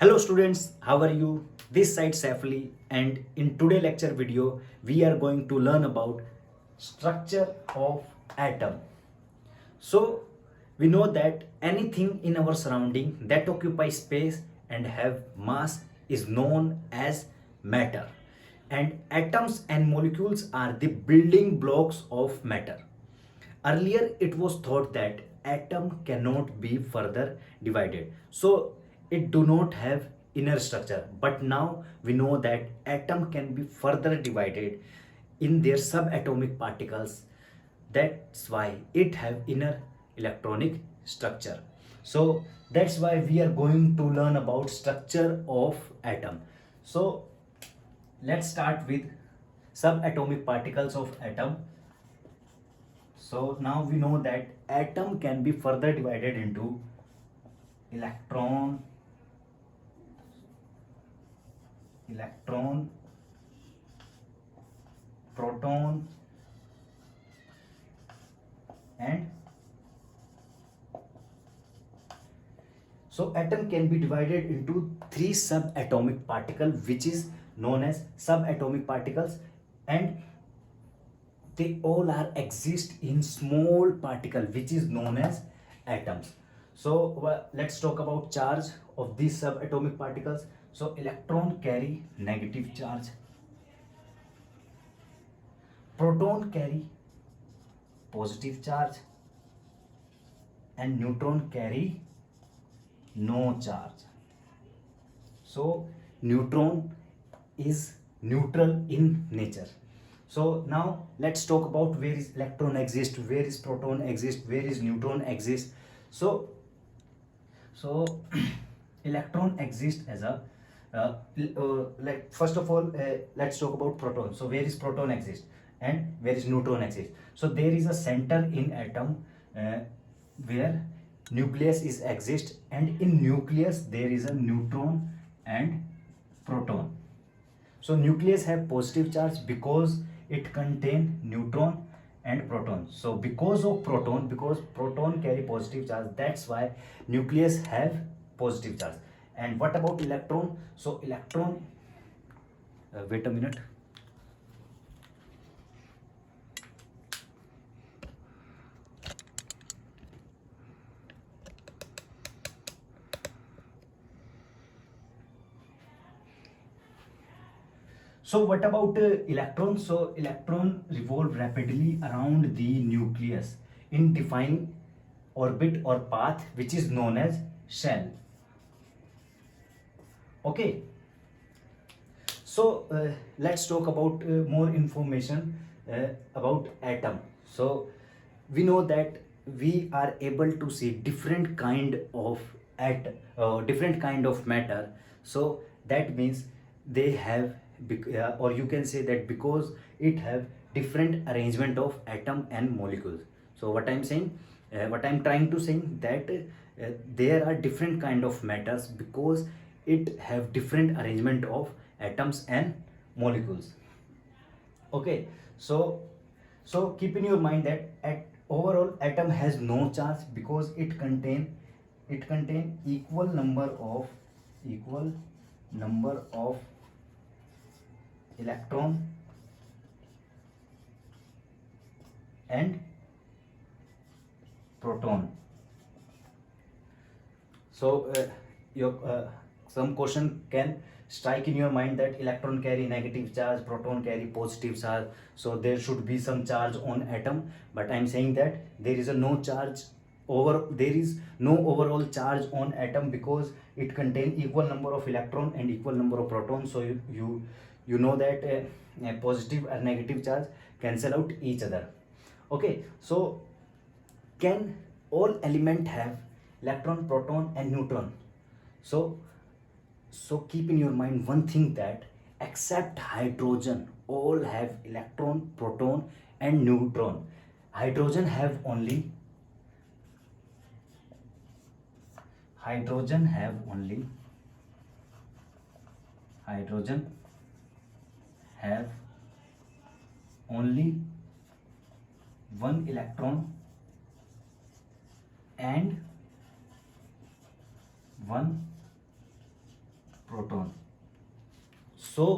Hello students, how are you? This side Safely, and in today lecture video we are going to learn about structure of atom. So we know that anything in our surrounding that occupies space and have mass is known as matter. And atoms and molecules are the building blocks of matter. Earlier, it was thought that atom cannot be further divided, so it do not have inner structure. But now we know that atom can be further divided in their subatomic particles. That's why it have inner electronic structure. So that's why we are going to learn about structure of atom. So let's start with subatomic particles of atom. So now we know that atom can be further divided into electron, electron, proton, and so atom can be divided into three subatomic particles, which is known as subatomic particles, and they all are exist in small particle which is known as atoms. So let's talk about charge of these subatomic particles. So electron carry negative charge, proton carry positive charge, and neutron carry no charge. So neutron is neutral in nature. So now let's talk about where is electron exist, where is proton exist, where is neutron exist. So electron exists as a like first of all let's talk about proton. So where is proton exist and where is neutron exist. So there is a center in atom where nucleus is exist, and in nucleus there is a neutron and proton. So nucleus have positive charge because it contain neutron and proton. So because of proton, because proton carry positive charge, that's why nucleus have positive charge. And what about electron? So electron, wait a minute. So what about electron? So electron revolve rapidly around the nucleus in defined orbit or path, which is known as shell. Okay. So let's talk about more information about atom. So we know that we are able to see different kind of different kind of matter. So that means they have or you can say that because it have different arrangement of atom and molecules. So what I'm saying, what I'm trying to say that there are different kind of matters because it have different arrangement of atoms and molecules. Okay. So keep in your mind that at overall atom has no charge because it contain equal number of electron and proton. So your some question can strike in your mind that electron carry negative charge, proton carry positive charge, so there should be some charge on atom. But I'm saying that there is a no charge there is no overall charge on atom because it contain equal number of electron and equal number of protons. So you know that a positive or negative charge cancel out each other. Okay. So can all element have electron, proton, and neutron? So so keep in your mind one thing that except hydrogen all have electron, proton, and neutron. hydrogen have only hydrogen have only hydrogen have only one electron and one proton. So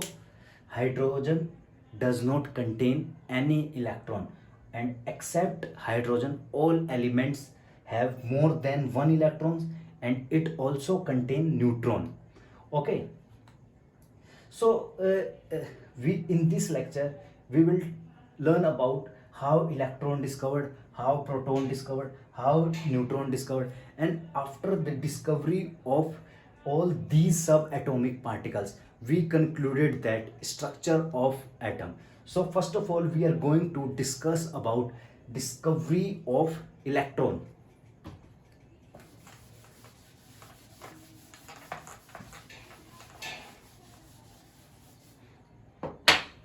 hydrogen does not contain any electron, and except hydrogen all elements have more than one electrons, and it also contain neutron. Okay, so we in this lecture we will learn about how electron discovered, how proton discovered, how neutron discovered, and after the discovery of all these subatomic particles we concluded that structure of atom. So first of all we are going to discuss about discovery of electron.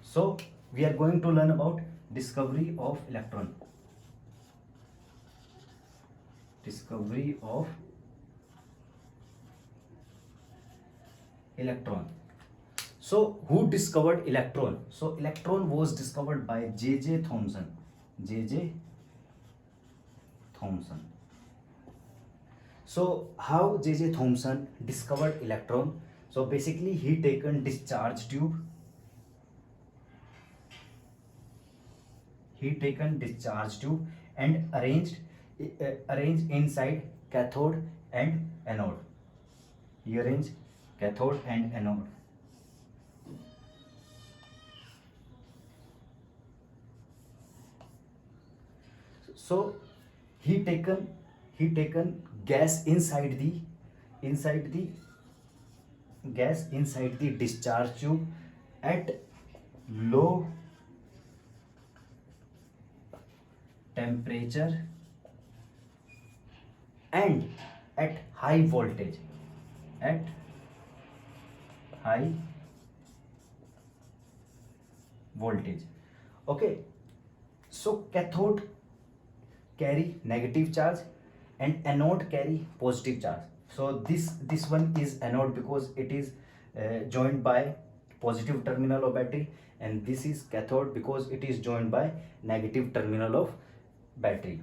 So we are going to learn about discovery of electron. Discovery of electron. So who discovered electron? So electron was discovered by J.J. Thomson. J.J. Thomson. So how J.J. Thomson discovered electron? So basically he taken discharge tube. He taken discharge tube and arranged inside cathode and anode. He arranged cathode and anode. So he taken gas inside the gas inside the discharge tube at low temperature and at high voltage. At high voltage. Okay, so cathode carry negative charge and anode carry positive charge. So this one is anode because it is joined by positive terminal of battery, and this is cathode because it is joined by negative terminal of battery.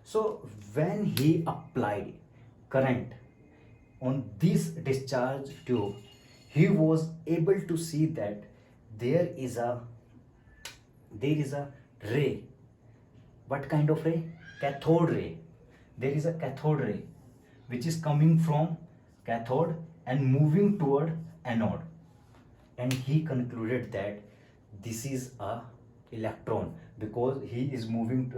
So when he applied current on this discharge tube, he was able to see that there is a ray. What kind of ray? Cathode ray. There is a cathode ray which is coming from cathode and moving toward anode, and he concluded that this is a electron because he is moving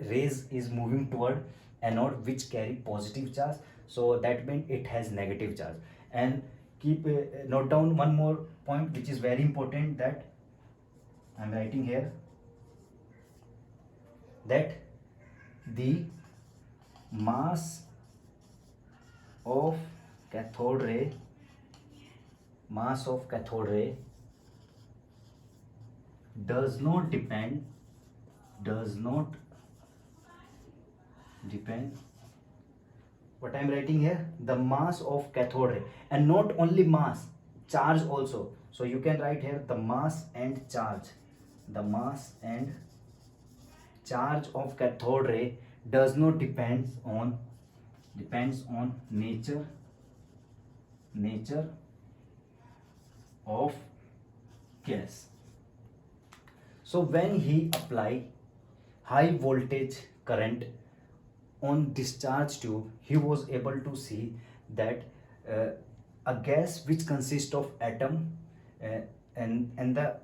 rays is moving toward anode which carry positive charge, so that means it has negative charge. And keep note down one more point which is very important, that I am writing here, that the mass of cathode ray does not depend what I am writing here, the mass of cathode ray, and not only mass, charge also. So you can write here the mass and charge. The mass and charge of cathode ray does not depends on nature of gas. So when he apply high voltage current on discharge tube, he was able to see that a gas which consists of atom and the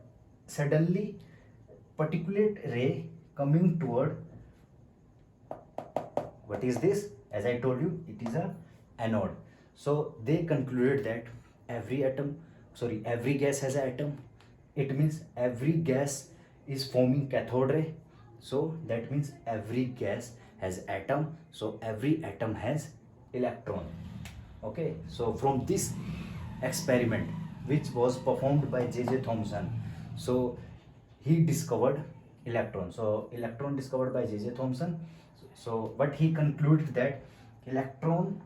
suddenly particulate ray coming toward, what is this? As I told you, it is a anode. So they concluded that every gas has an atom. It means every gas is forming cathode ray. So that means every gas has atom. So every atom has electron. Okay. So from this experiment, which was performed by J.J. Thomson, so he discovered electron. So electron discovered by J.J. Thomson. So but he concluded that electron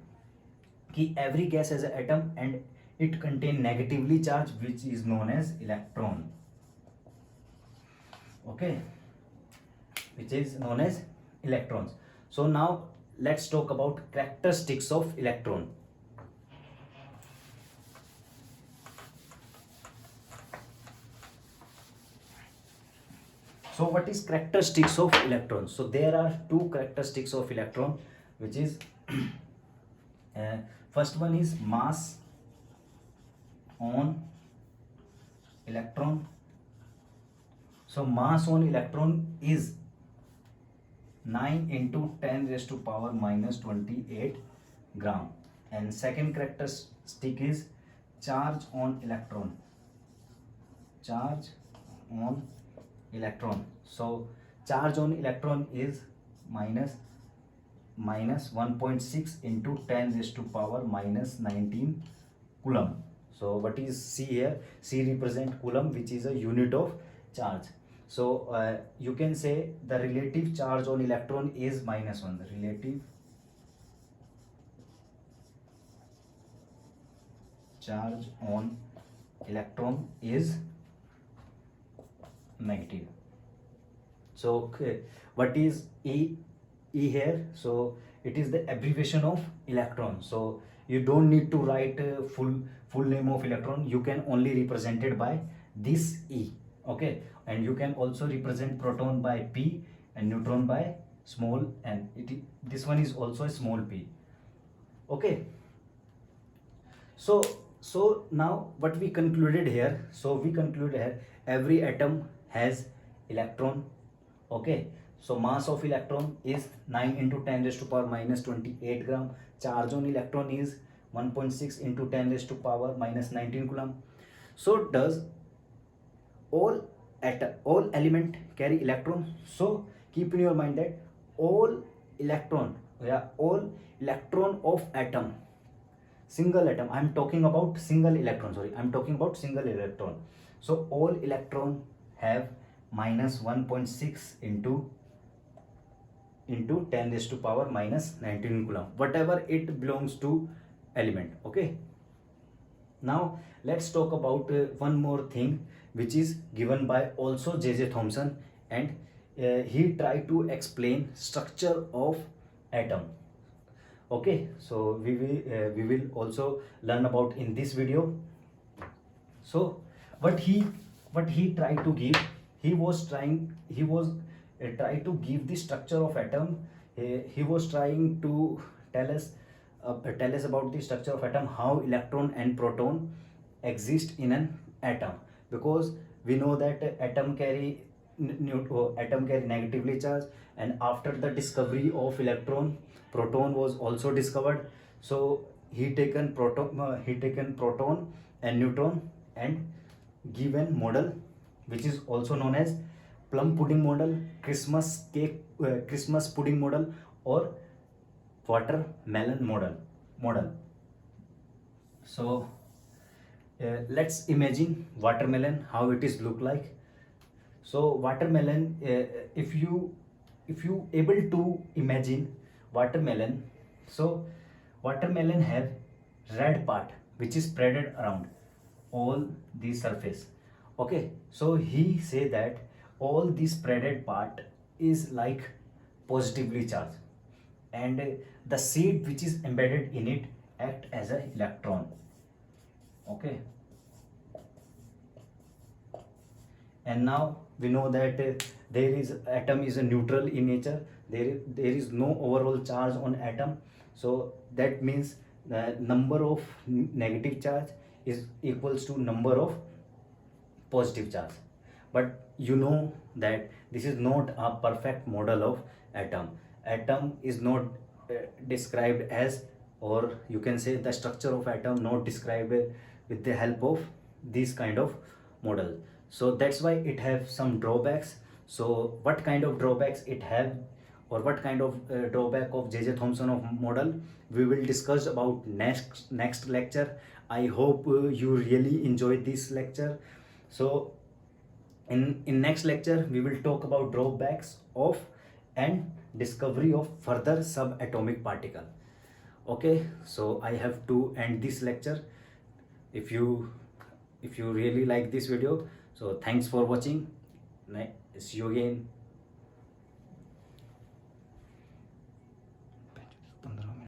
ki every gas has an atom and it contain negatively charged, which is known as electron. Okay, which is known as electrons. So now let's talk about characteristics of electron. So what is characteristics of electron? So there are two characteristics of electron, which is uh, first one is mass on electron. So mass on electron is 9 into 10 raised to power minus 28 gram. And second characteristic is charge on electron. Charge on electron. So charge on electron is minus 1.6 into 10 raised to power minus 19 coulomb. So what is C here? C represent coulomb, which is a unit of charge. So you can say the relative charge on electron is -1. The relative charge on electron is negative. So okay, what is E here? So it is the abbreviation of electron. So you don't need to write full name of electron. You can only represent it by this E. Okay, and you can also represent proton by P and neutron by small n. This one is also a small p. Okay, so now what we concluded here, so we concluded here every atom has electron. Okay, so mass of electron is 9 into 10 raised to power minus 28 gram. Charge on electron is 1.6 into 10 raised to power minus 19 coulomb. So does all element carry electron? So keep in your mind that all electron of atom, single atom, I'm talking about single electron, so all electron have minus 1.6 into 10 raised to power minus 19 coulomb, whatever it belongs to element. Okay, now let's talk about one more thing, which is given by also J.J. Thomson, and he tried to explain structure of atom. Okay, so we will also learn about in this video. So what he tried to give, he was trying to give the structure of atom. He was trying to tell us about the structure of atom, how electron and proton exist in an atom, because we know that atom carry negatively charged, and after the discovery of electron, proton was also discovered. So he taken proton and neutron and given model, which is also known as plum pudding model, Christmas pudding model, or watermelon model. So let's imagine watermelon, how it is look like. So watermelon, if you able to imagine watermelon, so watermelon have red part which is spreaded around all the surface. Okay, so he say that all this spreaded part is like positively charged, and the seed which is embedded in it act as an electron. Okay, and now we know that there is atom is a neutral in nature. There is no overall charge on atom, so that means the number of negative charge is equals to number of positive charge. But you know that this is not a perfect model of atom is not described as, or you can say the structure of atom not described with the help of this kind of model. So that's why it have some drawbacks. So what kind of drawbacks it have, or what kind of drawback of J.J. Thomson of model, we will discuss about next lecture. I hope you really enjoyed this lecture. So in next lecture we will talk about drawbacks of and discovery of further subatomic particle. Okay, so I have to end this lecture. If you really like this video, so thanks for watching. See you again.